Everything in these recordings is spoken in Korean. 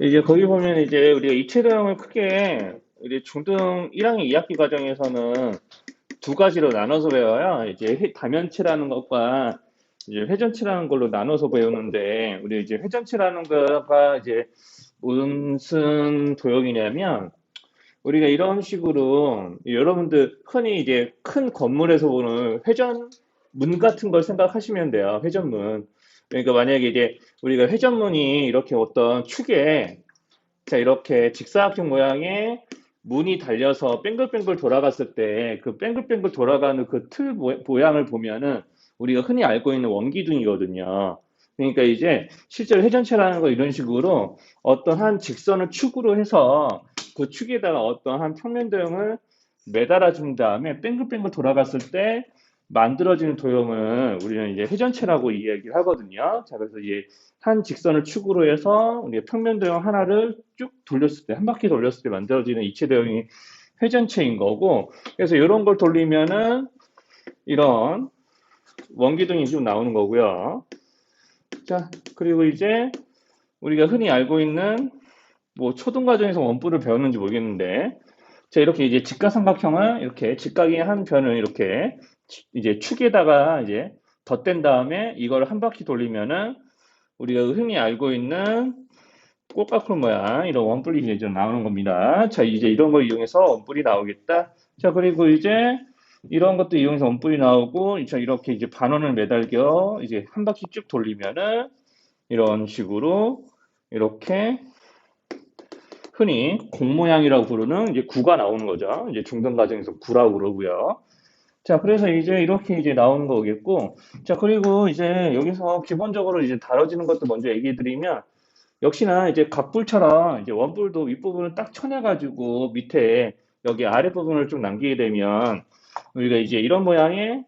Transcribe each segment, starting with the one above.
이제 거기 보면 이제 우리가 이체도형을 크게 이제 중등 1학년 2학기 과정에서는 두 가지로 나눠서 배워요. 이제 다면체라는 것과 이제 회전체라는 걸로 나눠서 배우는데, 우리 이제 회전체라는 거가 이제 무슨 도형이냐면, 우리가 이런 식으로 여러분들 흔히 이제 큰 건물에서 보는 회전문 같은 걸 생각하시면 돼요. 회전문. 그러니까 만약에 이제 우리가 회전문이 이렇게 어떤 축에, 자, 이렇게 직사각형 모양의 문이 달려서 뱅글뱅글 돌아갔을 때 그 뱅글뱅글 돌아가는 그 틀 모양을 보면은 우리가 흔히 알고 있는 원기둥이거든요. 그러니까 이제 실제로 회전체라는 거 이런 식으로 어떤 한 직선을 축으로 해서 그 축에다가 어떤 한 평면 도형을 매달아 준 다음에 뱅글뱅글 돌아갔을 때 만들어지는 도형을 우리는 이제 회전체라고 이야기를 하거든요. 자, 그래서 이제 한 직선을 축으로 해서 우리가 평면 도형 하나를 쭉 돌렸을 때, 한 바퀴 돌렸을 때 만들어지는 이체 도형이 회전체인 거고, 그래서 이런 걸 돌리면은 이런 원기둥이 좀 나오는 거고요. 자, 그리고 이제 우리가 흔히 알고 있는 뭐 초등 과정에서 원뿔을 배웠는지 모르겠는데, 자, 이렇게 이제 직각삼각형을 이렇게 직각의 한 변을 이렇게 이제 축에다가 이제 덧댄 다음에 이걸 한 바퀴 돌리면은 우리가 흔히 알고 있는 꽃가루 모양 이런 원뿔이 이제 좀 나오는 겁니다. 자, 이제 이런 걸 이용해서 원뿔이 나오겠다. 자, 그리고 이제 이런 것도 이용해서 원뿔이 나오고, 자, 이렇게 이제 반원을 매달겨 이제 한 바퀴 쭉 돌리면은 이런 식으로 이렇게 흔히 공 모양이라고 부르는 이제 구가 나오는 거죠. 이제 중등 과정에서 구라고 그러고요. 자, 그래서 이제 이렇게 이제 나오는 거겠고, 자, 그리고 이제 여기서 기본적으로 이제 다뤄지는 것도 먼저 얘기해 드리면, 역시나 이제 갑불처럼 이제 원뿔도 윗부분을 딱 쳐내가지고 밑에 여기 아랫부분을 좀 남기게 되면 우리가 이제 이런 모양의,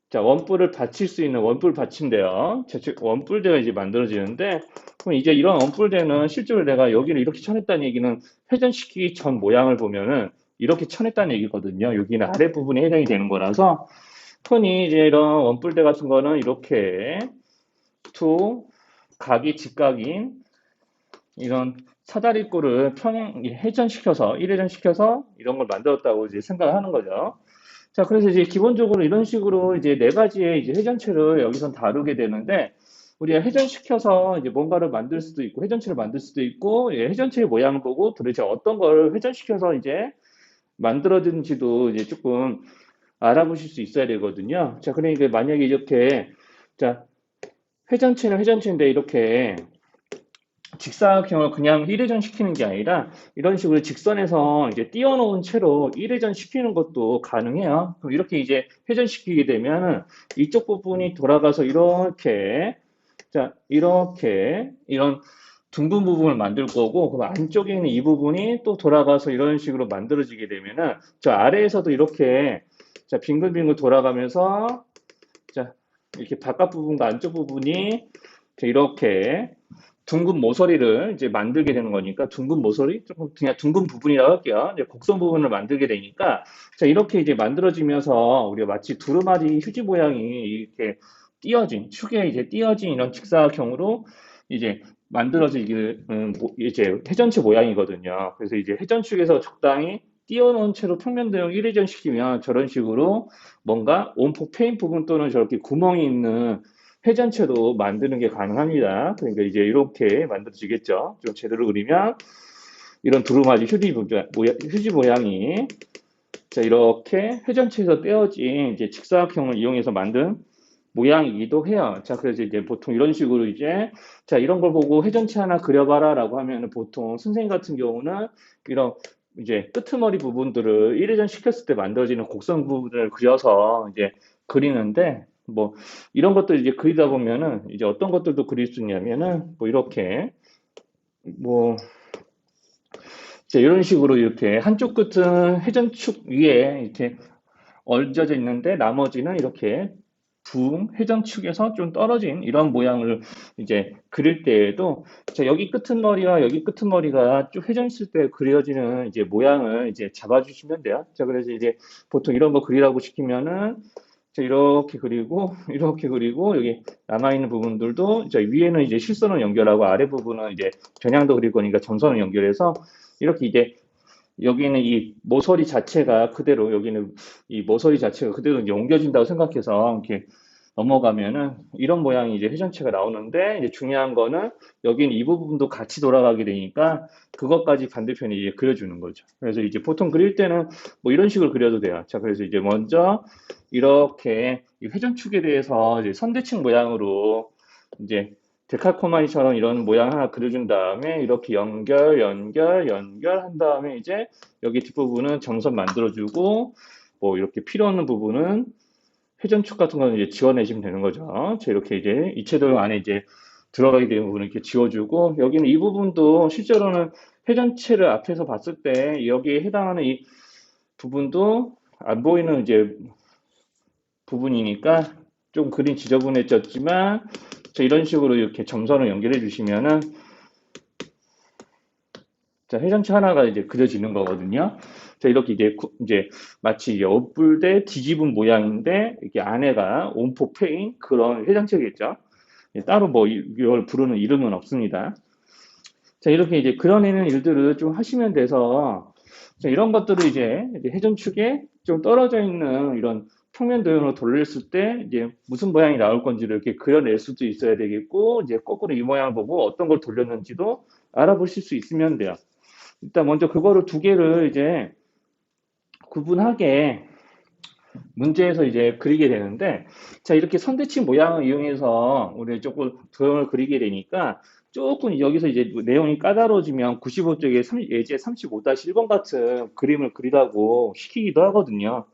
자, 원뿔을 받칠 수 있는 원뿔 받침대요. 즉 원뿔대가 이제 만들어지는데, 그럼 이제 이런 원뿔대는 실제로 내가 여기를 이렇게 쳐냈다는 얘기는 회전시키기 전 모양을 보면은 이렇게 쳐냈다는 얘기거든요. 여기는 아랫부분에 해당이 되는 거라서 흔히 이제 이런 원뿔대 같은 거는 이렇게 두 각이 직각인 이런 사다리꼴을 회전시켜서, 일회전시켜서 이런 걸 만들었다고 이제 생각을 하는 거죠. 자, 그래서 이제 기본적으로 이런 식으로 이제 네 가지의 이제 회전체를 여기선 다루게 되는데, 우리가 회전시켜서 이제 뭔가를 만들 수도 있고, 회전체를 만들 수도 있고, 예, 회전체의 모양을 보고 도대체 어떤 걸 회전시켜서 이제 만들어진지도 이제 조금 알아보실 수 있어야 되거든요. 자, 그러니까 만약에 이렇게, 자, 회전체는 회전체인데 이렇게 직사각형을 그냥 1회전 시키는 게 아니라 이런 식으로 직선에서 이제 띄워놓은 채로 1회전 시키는 것도 가능해요. 그럼 이렇게 이제 회전시키게 되면 이쪽 부분이 돌아가서 이렇게, 자, 이렇게 이런 둥근 부분을 만들 거고, 그 안쪽에 있는 이 부분이 또 돌아가서 이런 식으로 만들어지게 되면은 저 아래에서도 이렇게, 자, 빙글빙글 돌아가면서, 자, 이렇게 바깥 부분과 안쪽 부분이 이렇게 둥근 모서리를 이제 만들게 되는 거니까, 둥근 모서리? 조금 그냥 둥근 부분이라고 할게요. 이제 곡선 부분을 만들게 되니까, 자, 이렇게 이제 만들어지면서 우리가 마치 두루마리 휴지 모양이 이렇게 띄어진, 축에 이제 띄어진 이런 직사각형으로 이제 만들어지게, 이제 회전체 모양이거든요. 그래서 이제 회전축에서 적당히 띄워놓은 채로 평면 도형 1회전 시키면 저런 식으로 뭔가 온폭 페인 부분 또는 저렇게 구멍이 있는 회전체도 만드는 게 가능합니다. 그러니까 이제 이렇게 만들어지겠죠. 좀 제대로 그리면 이런 두루마리 휴지 모양이, 자, 이렇게 회전체에서 떼어진 이제 직사각형을 이용해서 만든 모양이기도 해요. 자, 그래서 이제 보통 이런 식으로 이제, 자, 이런 걸 보고 회전체 하나 그려봐라라고 하면 보통 선생님 같은 경우는 이런 이제 끄트머리 부분들을 1회전 시켰을 때 만들어지는 곡선 부분을 그려서 이제 그리는데, 뭐 이런 것들 이제 그리다 보면은 이제 어떤 것들도 그릴 수 있냐면은 뭐 이렇게, 뭐 이제 이런 식으로 이렇게 한쪽 끝은 회전축 위에 이렇게 얹어져 있는데 나머지는 이렇게 회전축에서 좀 떨어진 이런 모양을 이제 그릴 때에도, 자, 여기 끄트머리와 여기 끄트머리가 쭉 회전했을 때 그려지는 이제 모양을 이제 잡아주시면 돼요. 자, 그래서 이제 보통 이런 거 그리라고 시키면은, 자, 이렇게 그리고, 이렇게 그리고, 여기 남아있는 부분들도, 자, 위에는 이제 실선을 연결하고, 아래 부분은 이제 겨냥도 그릴 거니까 점선을 연결해서, 이렇게 이제, 여기는 이 모서리 자체가 그대로, 여기는 이 모서리 자체가 그대로 이제 옮겨진다고 생각해서, 이렇게 넘어가면은, 이런 모양이 이제 회전체가 나오는데, 이제 중요한 거는, 여기는 이 부분도 같이 돌아가게 되니까, 그것까지 반대편에 이제 그려주는 거죠. 그래서 이제 보통 그릴 때는 뭐 이런 식으로 그려도 돼요. 자, 그래서 이제 먼저, 이렇게 회전축에 대해서 이제 선대칭 모양으로 이제 데칼코마니처럼 이런 모양 하나 그려준 다음에 이렇게 연결한 다음에 이제 여기 뒷부분은 점선 만들어주고 뭐 이렇게 필요 없는 부분은 회전축 같은 거는 이제 지워내시면 되는 거죠. 자, 이렇게 이제 이체도형 안에 이제 들어가게 되는 부분을 이렇게 지워주고 여기는 이 부분도 실제로는 회전체를 앞에서 봤을 때 여기에 해당하는 이 부분도 안 보이는 이제 부분이니까 좀 그림 지저분해졌지만 자, 이런 식으로 이렇게 점선을 연결해 주시면은 자, 회전체 하나가 이제 그려지는 거거든요. 자, 이렇게 이제 마치 이제 엇불대 뒤집은 모양인데 이게 안에가 온폭 패인 그런 회전체겠죠. 따로 뭐 이걸 부르는 이름은 없습니다. 자, 이렇게 이제 그려내는 일들을 좀 하시면 돼서 자, 이런 것들을 이제 회전축에 좀 떨어져 있는 이런 평면 도형으로 돌렸을 때 이제 무슨 모양이 나올 건지를 이렇게 그려낼 수도 있어야 되겠고 이제 거꾸로 이 모양을 보고 어떤 걸 돌렸는지도 알아보실 수 있으면 돼요. 일단 먼저 그거를 두 개를 이제 구분하게 문제에서 이제 그리게 되는데 자 이렇게 선대칭 모양을 이용해서 우리 조금 도형을 그리게 되니까 조금 여기서 이제 내용이 까다로워지면 95쪽에 예제 35-1번 같은 그림을 그리라고 시키기도 하거든요.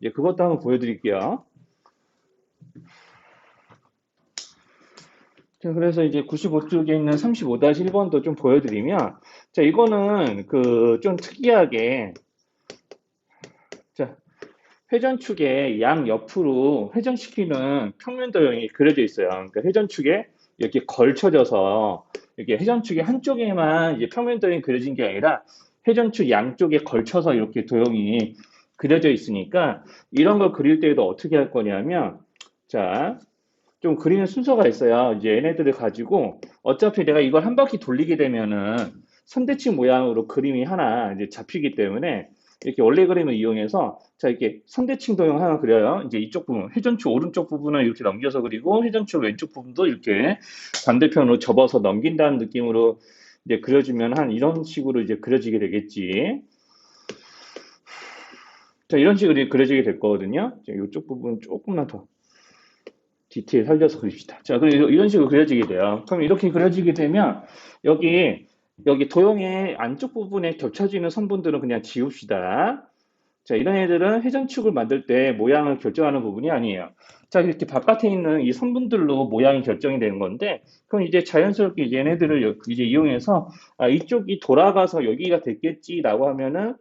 이제 그것도 한번 보여드릴게요. 자, 그래서 이제 95쪽에 있는 35-1번도 좀 보여드리면 자 이거는 그 좀 특이하게 자 회전축의 양 옆으로 회전시키는 평면 도형이 그려져 있어요. 그러니까 회전축에 이렇게 걸쳐져서 이렇게 회전축의 한쪽에만 이제 평면 도형이 그려진 게 아니라 회전축 양쪽에 걸쳐서 이렇게 도형이 그려져 있으니까 이런 걸 그릴 때에도 어떻게 할 거냐면 자, 좀 그리는 순서가 있어요. 이제 얘네들을 가지고 어차피 내가 이걸 한 바퀴 돌리게 되면은 선대칭 모양으로 그림이 하나 이제 잡히기 때문에 이렇게 원래 그림을 이용해서 자 이렇게 선대칭 도형 하나 그려요. 이제 이쪽 부분 회전축 오른쪽 부분을 이렇게 넘겨서 그리고 회전축 왼쪽 부분도 이렇게 반대편으로 접어서 넘긴다는 느낌으로 이제 그려주면 한 이런 식으로 이제 그려지게 되겠지. 자 이런 식으로 그려지게 될 거거든요. 이쪽 부분 조금만 더 디테일 살려서 그립시다. 자, 그리고 이런 식으로 그려지게 돼요. 그럼 이렇게 그려지게 되면 여기 도형의 안쪽 부분에 겹쳐지는 선분들은 그냥 지웁시다. 자, 이런 애들은 회전축을 만들 때 모양을 결정하는 부분이 아니에요. 자, 이렇게 바깥에 있는 이 선분들로 모양이 결정이 되는 건데, 그럼 이제 자연스럽게 얘네들을 이제 이용해서 이쪽이 돌아가서 여기가 됐겠지라고 하면은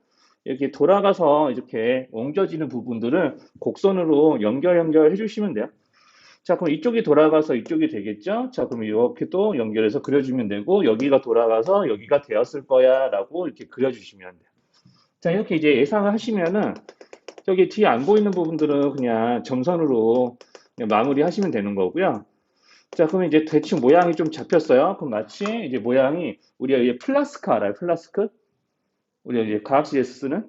이렇게 돌아가서 이렇게 옮겨지는 부분들을 곡선으로 연결해 주시면 돼요. 자, 그럼 이쪽이 돌아가서 이쪽이 되겠죠? 자, 그럼 이렇게 또 연결해서 그려주면 되고, 여기가 돌아가서 여기가 되었을 거야, 라고 이렇게 그려주시면 돼요. 자, 이렇게 이제 예상을 하시면은, 저기 뒤에 안 보이는 부분들은 그냥 점선으로 그냥 마무리 하시면 되는 거고요. 자, 그럼 이제 대충 모양이 좀 잡혔어요. 그럼 마치 이제 모양이, 우리가 이제 플라스크 알아요? 플라스크? 우리가 이제 과학실에서 쓰는?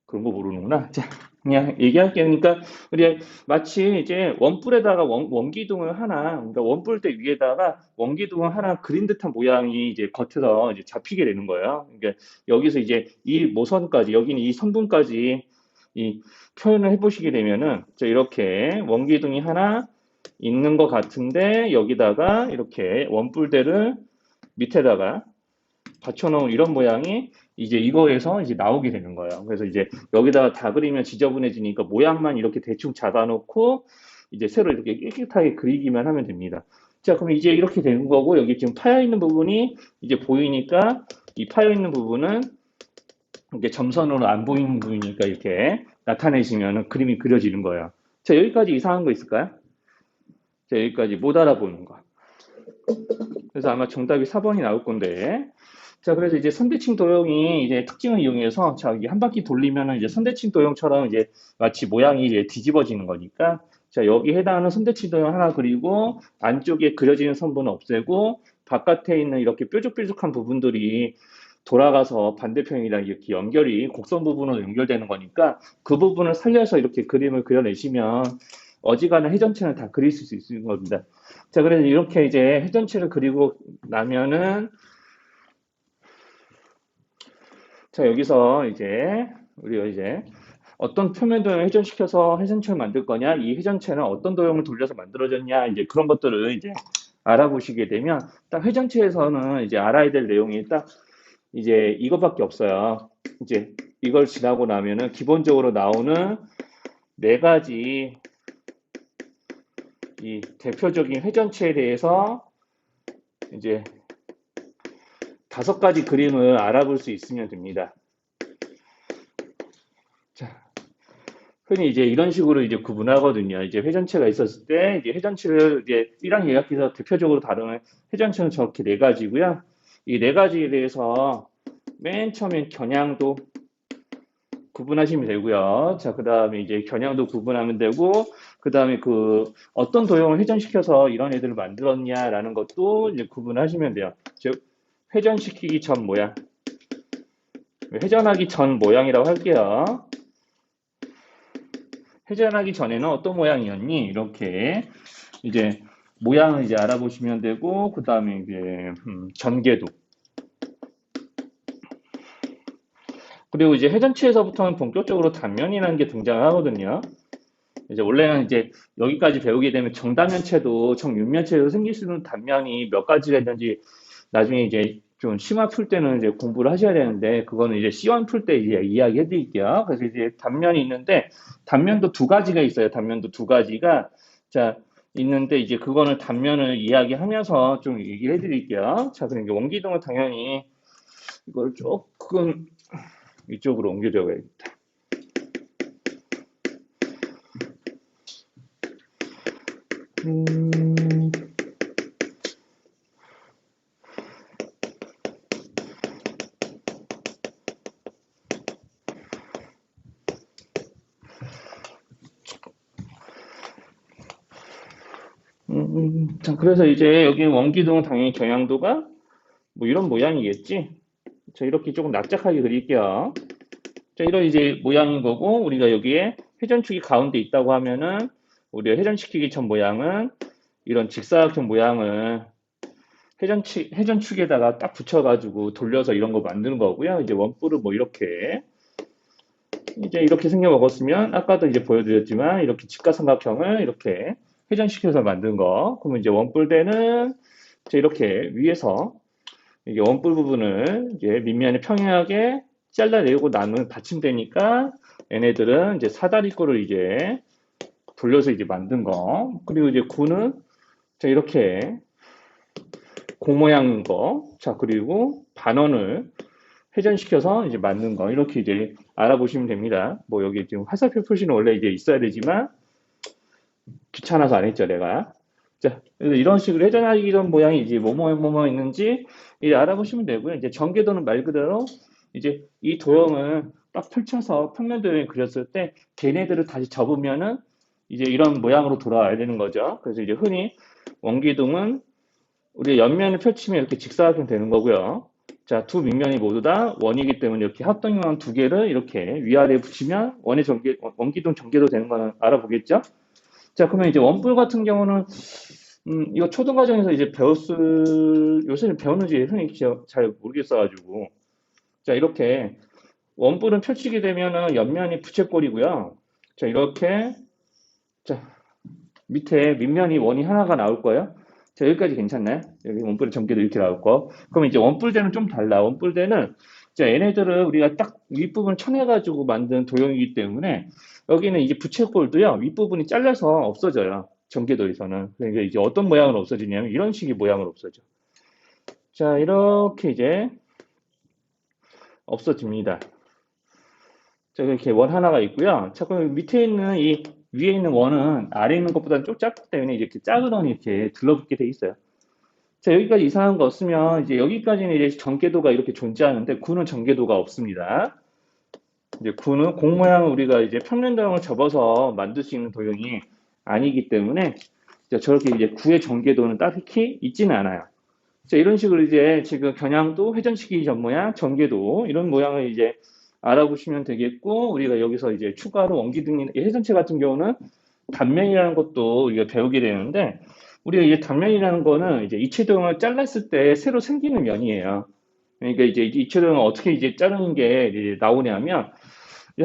그런 거 모르는구나. 자, 그냥 얘기할게요. 그러니까 우리 마치 이제 원뿔에다가 원기둥을 하나, 그러니까 원뿔대 위에다가 원기둥을 하나 그린 듯한 모양이 이제 겉에서 이제 잡히게 되는 거예요. 그러니까 여기서 이제 이 모선까지, 여기는 이 선분까지 이 표현을 해보시게 되면은 자, 이렇게 원기둥이 하나 있는 것 같은데 여기다가 이렇게 원뿔대를 밑에다가 받쳐놓은 이런 모양이 이제 이거에서 이제 나오게 되는 거예요. 그래서 이제 여기다가 다 그리면 지저분해지니까 모양만 이렇게 대충 잡아놓고 이제 새로 이렇게 깨끗하게 그리기만 하면 됩니다. 자, 그럼 이제 이렇게 되는 거고 여기 지금 파여 있는 부분이 이제 보이니까 이 파여 있는 부분은 이게 점선으로 안 보이는 부분이니까 이렇게 나타내시면 그림이 그려지는 거예요. 자, 여기까지 이상한 거 있을까요? 자, 여기까지 못 알아보는 거. 그래서 아마 정답이 4번이 나올 건데 자, 그래서 이제 선대칭 도형이 이제 특징을 이용해서 자, 이게 한 바퀴 돌리면은 이제 선대칭 도형처럼 이제 마치 모양이 이제 뒤집어지는 거니까 자, 여기 해당하는 선대칭 도형 하나 그리고 안쪽에 그려지는 선분은 없애고 바깥에 있는 이렇게 뾰족뾰족한 부분들이 돌아가서 반대편이랑 이렇게 연결이 곡선 부분으로 연결되는 거니까 그 부분을 살려서 이렇게 그림을 그려내시면 어지간한 회전체는 다 그릴 수 있는 겁니다. 자, 그래서 이렇게 이제 회전체를 그리고 나면은 자, 여기서 이제 우리가 이제 어떤 표면 도형을 회전시켜서 회전체를 만들 거냐, 이 회전체는 어떤 도형을 돌려서 만들어졌냐, 이제 그런 것들을 이제 알아보시게 되면 딱 회전체에서는 이제 알아야 될 내용이 딱 이제 이것밖에 없어요. 이제 이걸 지나고 나면은 기본적으로 나오는 네 가지 이 대표적인 회전체에 대해서 이제 다섯 가지 그림을 알아볼 수 있으면 됩니다. 자, 흔히 이제 이런 식으로 이제 구분하거든요. 이제 회전체가 있었을 때 이제 회전체를 이제 B랑 예각해서 대표적으로 다루는 회전체는 저렇게 네 가지고요. 이 네 가지에 대해서 맨 처음엔 겨냥도 구분하시면 되고요. 자, 그 다음에 이제 겨냥도 구분하면 되고, 그 다음에 그 어떤 도형을 회전시켜서 이런 애들을 만들었냐라는 것도 이제 구분하시면 돼요. 즉, 회전시키기 전 모양, 회전하기 전 모양이라고 할게요. 회전하기 전에는 어떤 모양이었니? 이렇게 이제 모양을 이제 알아보시면 되고, 그 다음에 이제 전개도. 그리고 이제 회전체에서부터는 본격적으로 단면이라는 게 등장을 하거든요. 이제 원래는 이제 여기까지 배우게 되면 정단면체도 정육면체도 생길 수 있는 단면이 몇 가지가 있는지 나중에 이제 좀 심화 풀 때는 이제 공부를 하셔야 되는데 그거는 이제 C1 풀 때 이제 이야기해 드릴게요. 그래서 이제 단면이 있는데 단면도 두 가지가 있어요. 단면도 두 가지가 자 있는데 이제 그거는 단면을 이야기하면서 좀 얘기를 해 드릴게요. 자, 그럼 이제 원기둥은 당연히 이걸 조금 이쪽으로 옮겨줘야겠다. 음, 자, 그래서 이제 여기 원기둥은 당연히 경향도가 뭐 이런 모양이겠지. 자, 이렇게 조금 납작하게 그릴게요. 자, 이런 이제 모양인 거고, 우리가 여기에 회전축이 가운데 있다고 하면은, 우리가 회전시키기 전 모양은 이런 직사각형 모양을 회전축에다가 딱 붙여가지고 돌려서 이런 거 만드는 거고요. 이제 원뿔은 뭐 이렇게, 이제 이렇게 생겨 먹었으면, 아까도 이제 보여드렸지만, 이렇게 직각삼각형을 이렇게 회전시켜서 만든 거. 그러면 이제 원뿔대는 이렇게 위에서 이게 원뿔 부분을 이제 밑면에 평행하게 잘라내고 나면 받침되니까 얘네들은 이제 사다리꼴을 이제 돌려서 이제 만든 거. 그리고 이제 구는 자 이렇게 공 모양인 거. 자 그리고 반원을 회전시켜서 이제 만든 거. 이렇게 이제 알아보시면 됩니다. 뭐 여기 지금 화살표 표시는 원래 이제 있어야 되지만 귀찮아서 안 했죠, 내가. 자, 그래서 이런 식으로 회전하기 전 모양이 이제 뭐뭐 있는지 이제 알아보시면 되고요. 이제 전개도는 말 그대로 이제 이 도형을 딱 펼쳐서 평면 도형을 그렸을 때 걔네들을 다시 접으면은 이제 이런 모양으로 돌아와야 되는 거죠. 그래서 이제 흔히 원기둥은 우리 옆면을 펼치면 이렇게 직사각형 되는 거고요. 자, 두 밑면이 모두 다 원이기 때문에 이렇게 합동형 두 개를 이렇게 위아래에 붙이면 원기둥 전개도 되는 거는 알아보겠죠? 자, 그러면 이제 원뿔 같은 경우는, 이거 초등과정에서 이제 요새는 배웠는지 흔히 잘 모르겠어가지고. 자, 이렇게 원뿔은 펼치게 되면은 옆면이 부채꼴이고요. 자, 이렇게, 자, 밑에 밑면이 원이 하나가 나올 거예요. 자, 여기까지 괜찮나요? 여기 원뿔의 전개도 이렇게 나올 거. 그럼 이제 원뿔대는 좀 달라. 원뿔대는, 자, 얘네들은 우리가 딱 윗부분 쳐내가지고 만든 도형이기 때문에 여기는 이제 부채꼴도요, 윗부분이 잘려서 없어져요. 전개도에서는. 그러니까 이제 어떤 모양으로 없어지냐면 이런 식의 모양으로 없어져. 자, 이렇게 이제 없어집니다. 자, 이렇게 원 하나가 있고요. 자, 그럼 밑에 있는 이 위에 있는 원은 아래에 있는 것보다는 좀 작기 때문에 이렇게 작은 원이 이렇게 들러붙게 돼 있어요. 자, 여기까지 이상한 거 없으면 이제 여기까지는 이제 전개도가 이렇게 존재하는데 구는 전개도가 없습니다. 이제 구는 공 모양을 우리가 이제 평면 도형을 접어서 만들 수 있는 도형이 아니기 때문에 저렇게 이제 구의 전개도는 딱히 있지는 않아요. 자, 이런 식으로 이제 지금 겨냥도, 회전치기 전 모양, 전개도 이런 모양을 이제 알아보시면 되겠고, 우리가 여기서 이제 추가로 원기둥 회전체 같은 경우는 단면이라는 것도 우리가 배우게 되는데, 우리가 이제 단면이라는 거는 이제 이체도형을 잘랐을 때 새로 생기는 면이에요. 그러니까 이제 이체도형을 어떻게 이제 자르는 게 이제 나오냐면,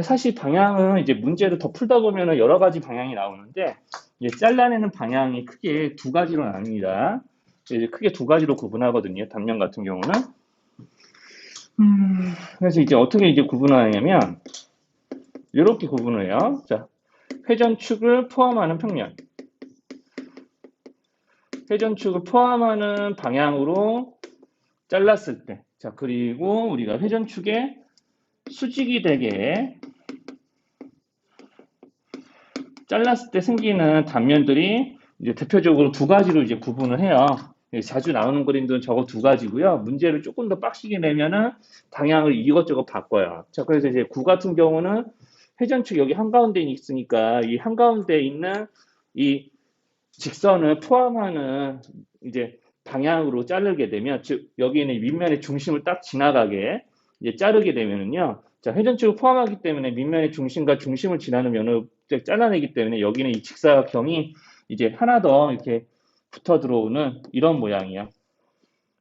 사실 방향은 이제 문제를 더 풀다 보면 여러 가지 방향이 나오는데, 이제 잘라내는 방향이 크게 두 가지로 나뉩니다. 이제 크게 두 가지로 구분하거든요. 단면 같은 경우는. 그래서 이제 어떻게 이제 구분하냐면, 이렇게 구분을 해요. 자, 회전축을 포함하는 평면. 회전축을 포함하는 방향으로 잘랐을 때. 자, 그리고 우리가 회전축에 수직이 되게 잘랐을 때 생기는 단면들이 이제 대표적으로 두 가지로 이제 구분을 해요. 자주 나오는 그림들은 저거 두 가지고요. 문제를 조금 더 빡시게 내면은 방향을 이것저것 바꿔요. 자, 그래서 이제 구 같은 경우는 회전축 여기 한가운데 있으니까 이 한가운데 있는 이 직선을 포함하는 이제 방향으로 자르게 되면, 즉 여기는 밑면의 중심을 딱 지나가게 이제 자르게 되면은요. 자, 회전축을 포함하기 때문에 밑면의 중심과 중심을 지나는 면을 잘라내기 때문에 여기는 이 직사각형이 이제 하나 더 이렇게 붙어 들어오는 이런 모양이야.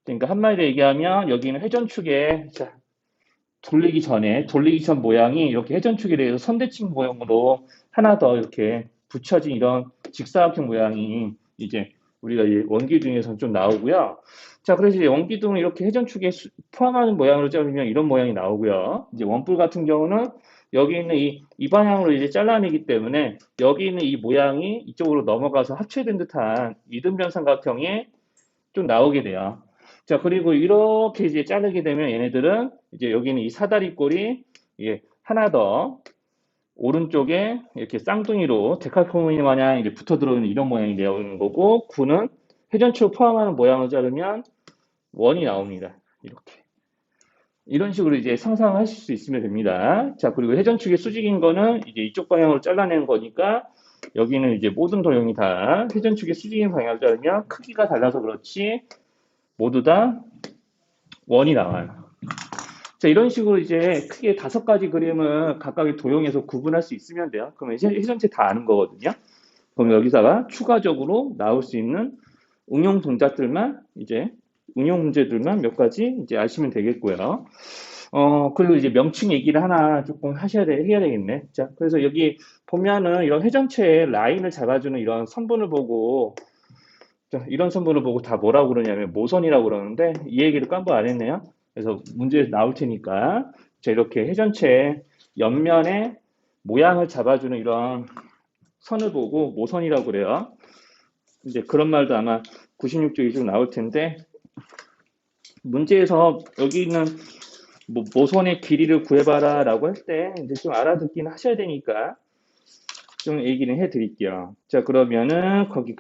그러니까 한마디로 얘기하면 여기는 회전축에 자, 돌리기 전 모양이 이렇게 회전축에 대해서 선대칭 모양으로 하나 더 이렇게 붙여진 이런 직사각형 모양이 이제 우리가 이 원기둥에서 좀 나오고요. 자, 그래서 이제 원기둥을 이렇게 회전축에 포함하는 모양으로 자르면 이런 모양이 나오고요. 이제 원뿔 같은 경우는 여기 있는 이 방향으로 이제 잘라내기 때문에 여기 있는 이 모양이 이쪽으로 넘어가서 합체된 듯한 이등변 삼각형이 좀 나오게 돼요. 자, 그리고 이렇게 이제 자르게 되면 얘네들은 이제 여기는 이 사다리꼴이 이게 하나 더 오른쪽에 이렇게 쌍둥이로 데칼코마니 마냥 이제 붙어 들어오는 이런 모양이 되어있는 거고, 구는 회전축을 포함하는 모양을 자르면 원이 나옵니다. 이렇게. 이런 식으로 이제 상상하실 수 있으면 됩니다. 자, 그리고 회전축의 수직인 거는 이제 이쪽 방향으로 잘라낸 거니까 여기는 이제 모든 도형이 다 회전축의 수직인 방향을 자르면 크기가 달라서 그렇지 모두 다 원이 나와요. 자, 이런 식으로 이제 크게 5가지 그림을 각각의 도형에서 구분할 수 있으면 돼요. 그러면 이제 회전체 다 아는 거거든요. 그럼 여기다가 추가적으로 나올 수 있는 응용 동작들만 이제 응용 문제들만 몇 가지 이제 아시면 되겠고요. 그리고 이제 명칭 얘기를 하나 조금 해야 되겠네. 자, 그래서 여기 보면은 이런 회전체의 라인을 잡아주는 이런 선분을 보고, 자, 이런 선분을 보고 다 뭐라고 그러냐면 모선이라고 그러는데 이 얘기를 깜빡 안 했네요. 그래서 문제 나올 테니까 자, 이렇게 회전체 옆면에 모양을 잡아주는 이런 선을 보고 모선이라고 그래요. 이제 그런 말도 아마 96쪽 이쪽 나올 텐데 문제에서 여기 있는 모선의 길이를 구해봐라 라고 할 때 이제 좀 알아듣긴 하셔야 되니까 좀 얘기를 해드릴게요. 자, 그러면은 거기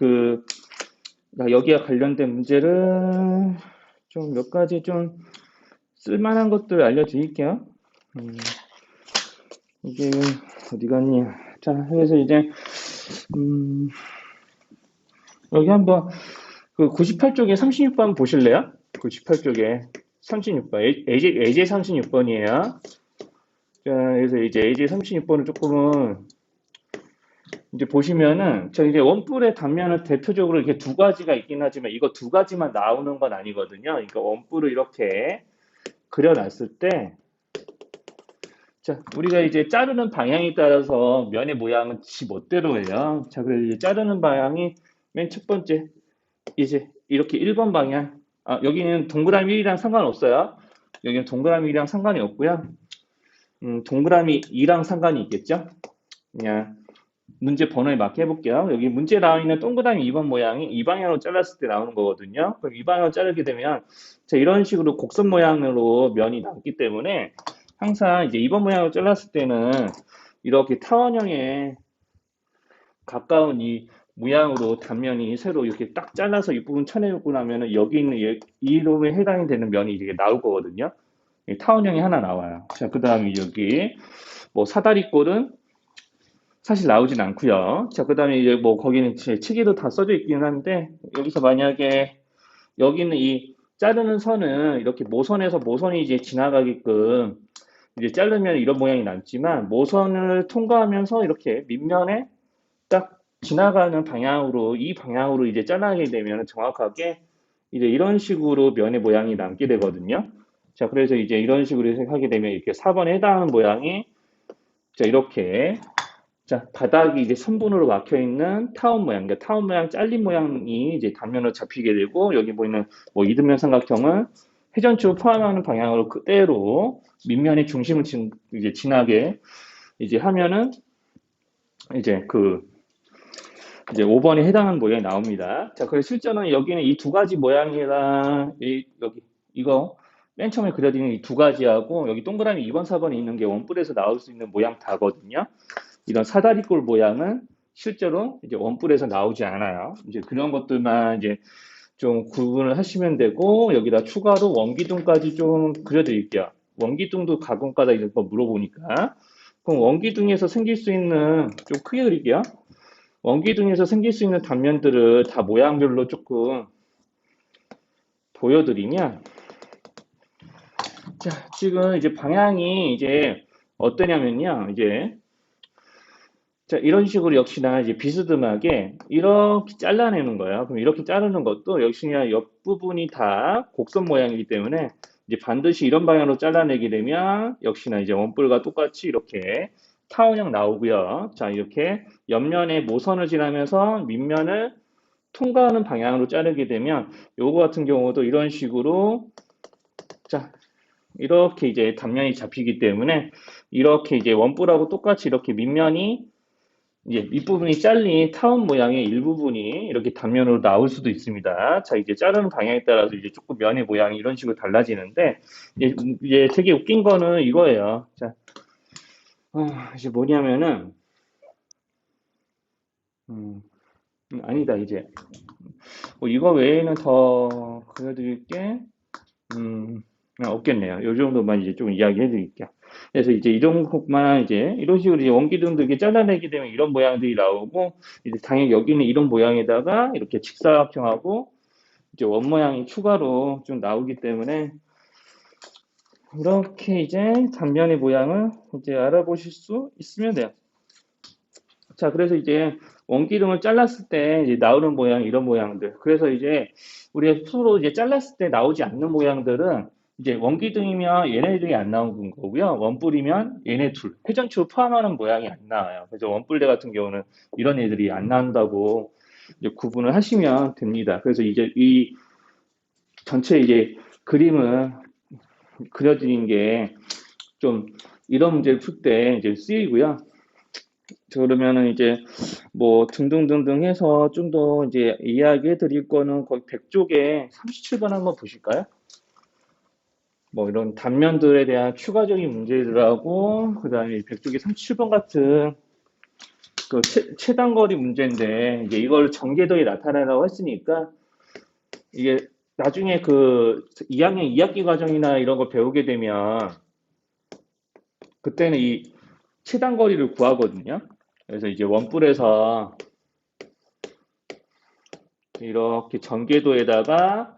여기와 관련된 문제를 좀 몇 가지 좀 쓸만한 것들 알려드릴게요. 이게 어디 갔니? 자, 그래서 이제 여기 한번 그 98쪽에 36번 보실래요? 98쪽에 36번 AJ 36번이에요. 자, 그래서 이제 AJ 36번을 조금은 이제 보시면은 저 이제 원뿔의 단면은 대표적으로 이렇게 두 가지가 있긴 하지만 이거 두 가지만 나오는 건 아니거든요. 그러니까 원뿔을 이렇게 그려놨을 때, 자, 우리가 이제 자르는 방향에 따라서 면의 모양은 지 멋대로 해요. 자, 그래서 이제 자르는 방향이 맨 첫 번째, 이제 이렇게 1번 방향. 여기는 동그라미 1이랑 상관없어요. 여기는 동그라미 1이랑 상관이 없고요. 동그라미 2랑 상관이 있겠죠? 그냥 문제 번호에 맞게 해볼게요. 여기 문제 나와 있는 동그라미 2번 모양이 이 방향으로 잘랐을 때 나오는 거거든요. 그럼 이 방향으로 자르게 되면 자, 이런 식으로 곡선 모양으로 면이 나왔기 때문에 항상 이제 2번 모양으로 잘랐을 때는 이렇게 타원형에 가까운 이 모양으로 단면이 새로 이렇게 딱 잘라서 이 부분 쳐내고 나면은 여기 있는 이름에 해당이 되는 면이 이렇게 나올 거거든요. 타원형이 하나 나와요. 자, 그 다음에 여기 뭐 사다리꼴은 사실 나오진 않고요. 자, 그 다음에 이제 뭐 거기는 제 칠기도 다 써져 있긴 한데 여기서 만약에 여기는 이 자르는 선은 이렇게 모선에서 모선이 이제 지나가게끔 이제 자르면 이런 모양이 남지만 모선을 통과하면서 이렇게 밑면에 딱 지나가는 방향으로 이 방향으로 이제 잘라내게 되면 정확하게 이제 이런 식으로 면의 모양이 남게 되거든요. 자, 그래서 이제 이런 식으로 하게 되면 이렇게 4번에 해당하는 모양이 자, 이렇게 자, 바닥이 이제 선분으로 막혀 있는 타원 모양, 그러니까 타원 모양 잘린 모양이 이제 단면으로 잡히게 되고 여기 보이는 뭐 이등변 삼각형은 회전축을 포함하는 방향으로 그대로 밑면의 중심을 이제 지나게 이제 하면은 이제 이제 5번에 해당하는 모양이 나옵니다. 자, 그래서 실제로는 여기는 이 두 가지 모양이랑 여기 이거 맨 처음에 그려드린 이 두 가지하고 여기 동그라미 2번, 4번에 있는 게 원뿔에서 나올 수 있는 모양 다거든요. 이런 사다리꼴 모양은 실제로 이제 원뿔에서 나오지 않아요. 이제 그런 것들만 이제 좀 구분을 하시면 되고 여기다 추가로 원기둥까지 좀 그려드릴게요. 원기둥도 가공가다 이런 거 물어보니까 그럼 원기둥에서 생길 수 있는 좀 크게 그릴게요. 원기둥에서 생길 수 있는 단면들을 다 모양별로 조금 보여드리면 자 지금 이제 방향이 이제 어떠냐면요 이제 자, 이런 식으로 역시나 이제 비스듬하게 이렇게 잘라내는 거예요. 그럼 이렇게 자르는 것도 역시나 옆부분이 다 곡선 모양이기 때문에 이제 반드시 이런 방향으로 잘라내게 되면 역시나 이제 원뿔과 똑같이 이렇게 타원형 나오고요. 자, 이렇게 옆면에 모선을 지나면서 밑면을 통과하는 방향으로 자르게 되면 요거 같은 경우도 이런 식으로 자, 이렇게 이제 단면이 잡히기 때문에 이렇게 이제 원뿔하고 똑같이 이렇게 밑면이 이제 윗부분이 잘린 타원 모양의 일부분이 이렇게 단면으로 나올 수도 있습니다. 자, 이제 자르는 방향에 따라서 이제 조금 면의 모양이 이런 식으로 달라지는데, 이제 되게 웃긴 거는 이거예요. 자, 이제 뭐냐면은, 아니다, 이제. 뭐 이거 외에는 더 그려드릴 게, 없겠네요. 요 정도만 이제 좀 이야기해 드릴게요. 그래서 이제 이런 것만 이제 이런 식으로 이제 원기둥도 이렇게 잘라내게 되면 이런 모양들이 나오고 이제 당연히 여기는 이런 모양에다가 이렇게 직사각형하고 이제 원 모양이 추가로 좀 나오기 때문에 이렇게 이제 단면의 모양을 이제 알아보실 수 있으면 돼요. 자, 그래서 이제 원기둥을 잘랐을 때 이제 나오는 모양 이런 모양들. 그래서 이제 우리가 서로 이제 잘랐을 때 나오지 않는 모양들은 이제 원기둥이면 얘네들이 안 나오는 거고요. 원뿔이면 얘네 둘, 회전축을 포함하는 모양이 안 나와요. 그래서 원뿔대 같은 경우는 이런 애들이 안 나온다고 이제 구분을 하시면 됩니다. 그래서 이제 이 전체 이제 그림을 그려드린 게 좀 이런 문제를 풀 때 이제 쓰이고요. 그러면은 이제 뭐 등등등등 해서 좀 더 이제 이야기해 드릴 거는 거의 100쪽에 37번 한번 보실까요? 뭐 이런 단면들에 대한 추가적인 문제들하고 그다음에 100쪽에 37번 같은 그 최단거리 문제인데 이제 이걸 전개도에 나타내라고 했으니까 이게 나중에 그 2학년 2학기 과정이나 이런 걸 배우게 되면 그때는 이 최단거리를 구하거든요. 그래서 이제 원뿔에서 이렇게 전개도에다가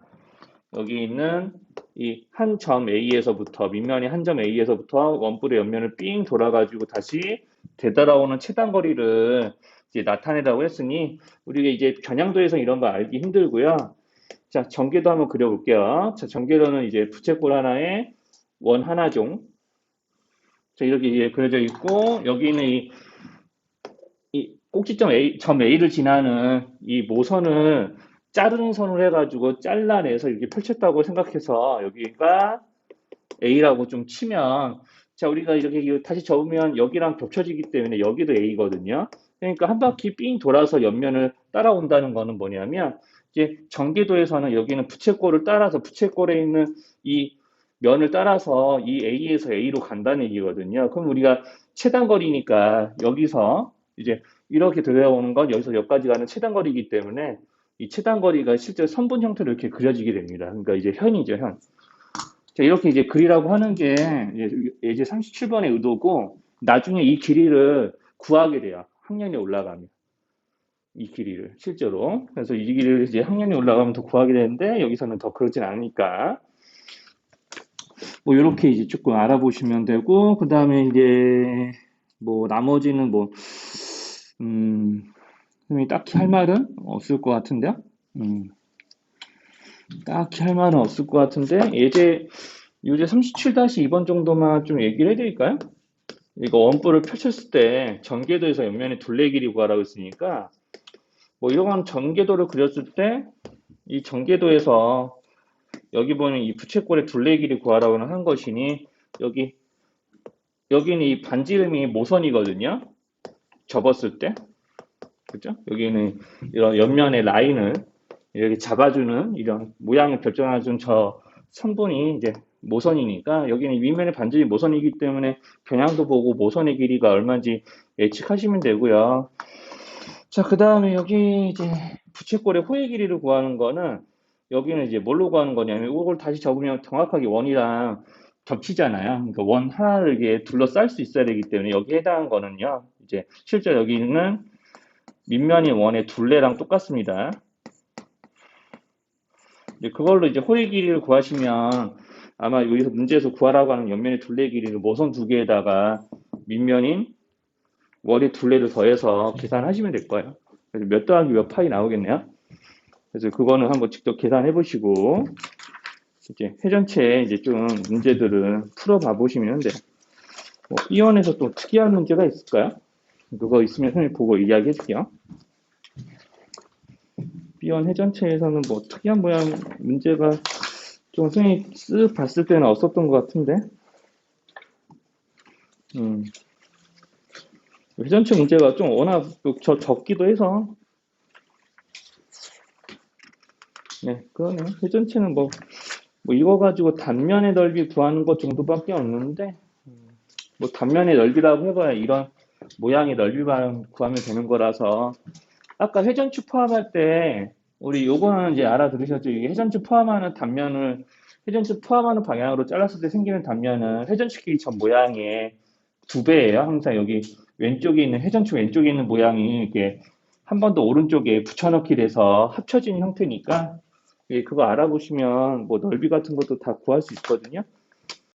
여기 있는 이 한 점 A에서부터 밑면이 한 점 A에서부터 원뿔의 옆면을 삥 돌아가지고 다시 되돌아오는 최단거리를 이제 나타내라고 했으니 우리가 이제 겨냥도에서 이런 거 알기 힘들고요. 자, 전개도 한번 그려볼게요. 자, 전개도는 이제 부채꼴 하나에 원 하나종. 자, 이렇게 이제 그려져 있고 여기는 이 꼭지점 A, 점 A를 지나는 이 모선을 자르는 선을 해가지고 잘라내서 이렇게 펼쳤다고 생각해서 여기가 A라고 좀 치면 자 우리가 이렇게 다시 접으면 여기랑 겹쳐지기 때문에 여기도 A거든요. 그러니까 한 바퀴 삥 돌아서 옆면을 따라온다는 거는 뭐냐면 이제 전개도에서는 여기는 부채꼴을 따라서 부채꼴에 있는 이 면을 따라서 이 A에서 A로 간다는 얘기거든요. 그럼 우리가 최단거리니까 여기서 이제 이렇게 들어오는 건 여기서 여기까지 가는 최단거리이기 때문에 이 최단거리가 실제 선분 형태로 이렇게 그려지게 됩니다. 그러니까 이제 현이죠, 현. 자, 이렇게 이제 그리라고 하는 게 이제 37번의 의도고, 나중에 이 길이를 구하게 돼요. 학년이 올라가면. 이 길이를, 실제로. 그래서 이 길이를 이제 학년이 올라가면 더 구하게 되는데, 여기서는 더 그렇진 않으니까. 뭐, 이렇게 이제 조금 알아보시면 되고, 그 다음에 이제, 뭐, 나머지는 뭐, 선생님이 딱히 할 말은 없을 것 같은데요? 딱히 할 말은 없을 것 같은데, 예제 37-2번 정도만 좀 얘기를 해드릴까요? 이거 원뿔을 펼쳤을 때 전개도에서 옆면의 둘레 길이 구하라고 했으니까, 뭐 이런 전개도를 그렸을 때 이 전개도에서 여기 보면 이 부채꼴의 둘레 길이 구하라고 한 것이니, 여기는 이 반지름이 모선이거든요. 접었을 때. 그죠? 여기는 이런 옆면의 라인을 이렇게 잡아주는 이런 모양을 결정해준 저 선분이 이제 모선이니까, 여기는 윗면의 반지름이 모선이기 때문에 겨냥도 보고 모선의 길이가 얼마인지 예측하시면 되고요. 자, 그 다음에 여기 이제 부채꼴의 호의 길이를 구하는 거는, 여기는 이제 뭘로 구하는 거냐면, 이걸 다시 접으면 정확하게 원이랑 겹치잖아요. 그러니까 원 하나를 이게 둘러쌀 수 있어야 되기 때문에, 여기에 해당한 거는요, 이제 실제 여기는 밑면이 원의 둘레랑 똑같습니다. 그걸로 이제 호의 길이를 구하시면, 아마 여기서 문제에서 구하라고 하는 옆면의 둘레 길이를 모선 두 개에다가 밑면인 원의 둘레를 더해서 계산하시면 될 거예요. 그래서 몇 더하기 몇 파이 나오겠네요. 그래서 그거는 한번 직접 계산해 보시고, 이제 회전체 이제 좀 문제들은 풀어봐 보시면 돼요. 뭐 B원에서 또 특이한 문제가 있을까요? 그거 있으면 선생님 보고 이야기해 줄게요. B원 회전체에서는 뭐 특이한 모양 문제가 좀 선생님이 쓱 봤을 때는 없었던 것 같은데, 회전체 문제가 좀 워낙 적기도 해서, 네, 그러네요. 회전체는 뭐 이거 가지고 단면의 넓이 구하는 것 정도밖에 없는데, 뭐 단면의 넓이라고 해봐야 이런 모양의 넓이만 구하면 되는 거라서, 아까 회전축 포함할 때 우리 요거는 이제 알아들으셨죠? 이게 회전축 포함하는 단면을, 회전축 포함하는 방향으로 잘랐을 때 생기는 단면은 회전축이 전 모양의 2배예요. 항상 여기 왼쪽에 있는, 회전축 왼쪽에 있는 모양이 이게 한 번 더 오른쪽에 붙여넣기 돼서 합쳐진 형태니까, 그거 알아보시면 뭐 넓이 같은 것도 다 구할 수 있거든요.